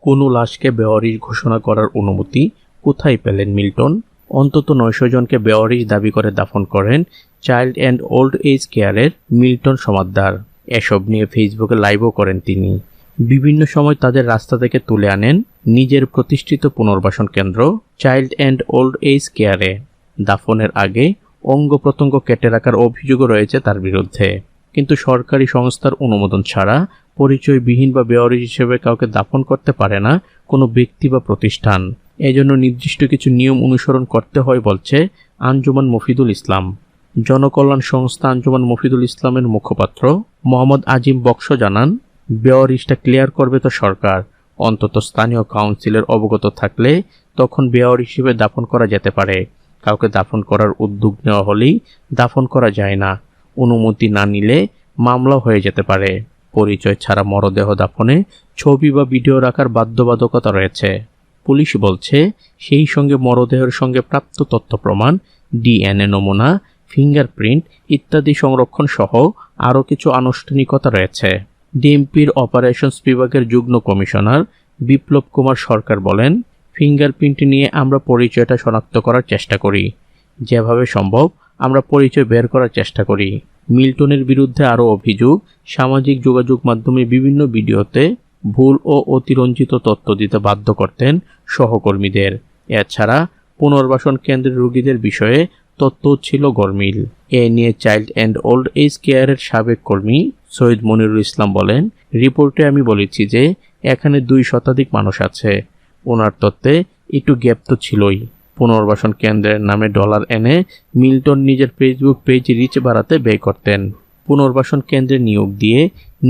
কোনো লাশকে বেওয়ারিশ ঘোষণা করার অনুমতি কোথায় পেলেন মিল্টন? অন্তত 900 জনকে বেওয়ারিশ দাবি করে দাফন করেন চাইল্ড অ্যান্ড ওল্ড এজ কেয়ারের মিল্টন সমাদ্দার। এসব নিয়ে ফেসবুকে লাইভও করেন তিনি। বিভিন্ন সময় তাদের রাস্তা থেকে তুলে আনেন নিজের প্রতিষ্ঠিত পুনর্বাসন কেন্দ্র চাইল্ড অ্যান্ড ওল্ড এজ কেয়ারে। দাফনের আগে অঙ্গ প্রত্যঙ্গ কেটে রাখার অভিযোগও রয়েছে তার বিরুদ্ধে। কিন্তু সরকারি সংস্থার অনুমোদন ছাড়া পরিচয়বিহীন বা বেওয়ারিশ হিসেবে কাউকে দাফন করতে পারে না কোনো ব্যক্তি বা প্রতিষ্ঠান। এজন্য নির্দিষ্ট কিছু নিয়ম অনুসরণ করতে হয় বলছে আঞ্জুমান মফিদুল ইসলাম। জনকল্যাণ সংস্থা আঞ্জুমান মফিদুল ইসলামের মুখপাত্র মোহাম্মদ আজিম বক্স জানান, বেওয়ারিশটা ক্লিয়ার করবে তো সরকার। অন্তত স্থানীয় কাউন্সিলের অবগত থাকলে তখন বেওয়ারিশ হিসেবে দাফন করা যেতে পারে। কাউকে দাফন করার উদ্যোগ নেওয়া হলেই দাফন করা যায় না। অনুমতি না নিলে মামলা হয়ে যেতে পারে। পরিচয় ছাড়া মরদেহ দাফনে ছবি বা ভিডিও রাখার বাধ্যবাধকতা রয়েছে। পুলিশ বলছে সেই সঙ্গে মরদেহের সঙ্গে প্রাপ্ত তথ্য প্রমাণ, ডিএনএ নমুনা, ফিঙ্গারপ্রিন্ট ইত্যাদি সংরক্ষণ সহ আরও কিছু আনুষ্ঠানিকতা রয়েছে। ডিএমপির অপারেশনস বিভাগের যুগ্ম কমিশনার বিপ্লব কুমার সরকার বলেন, ফিঙ্গারপ্রিন্ট নিয়ে আমরা পরিচয়টা শনাক্ত করার চেষ্টা করি। যেভাবে সম্ভব আমরা পরিচয় বের করার চেষ্টা করি। মিল্টনের বিরুদ্ধে আরও অভিযোগ, সামাজিক যোগাযোগ মাধ্যমে বিভিন্ন ভিডিওতে ভুল ও অতিরঞ্জিত তথ্য দিতে বাধ্য করতেন সহকর্মীদের। এছাড়া পুনর্বাসন কেন্দ্রের রোগীদের বিষয়ে তথ্য ছিল গরমিল। এ নিয়ে চাইল্ড অ্যান্ড ওল্ড এজ কেয়ারের সাবেক কর্মী সৈয়দ মনিরুল ইসলাম বলেন, রিপোর্টে আমি বলেছি যে এখানে 2 শতাধিক মানুষ আছে। ওনার তথ্যে একটু গ্যাপ তো ছিলই। পুনর্বাসন কেন্দ্রের নামে ডলার এনে মিল্টন নিজের ফেসবুক পেজ রিচ বাড়াতে ব্যয় করতেন। পুনর্বাসন কেন্দ্রে নিয়োগ দিয়ে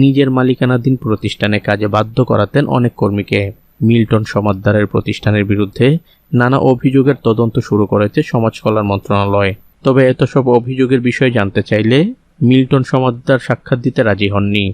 নিজের মালিকানাধীন প্রতিষ্ঠানে কাজে বাধ্য করাতেন অনেক কর্মীকে। মিল্টন সমাদ্দারের প্রতিষ্ঠানের বিরুদ্ধে নানা অভিযোগের তদন্ত শুরু করেছে সমাজ কল্যাণ মন্ত্রণালয়। তবে এত সব অভিযোগের বিষয়ে জানতে চাইলে মিল্টন সমাদ্দার সাক্ষাৎ দিতে রাজি হননি।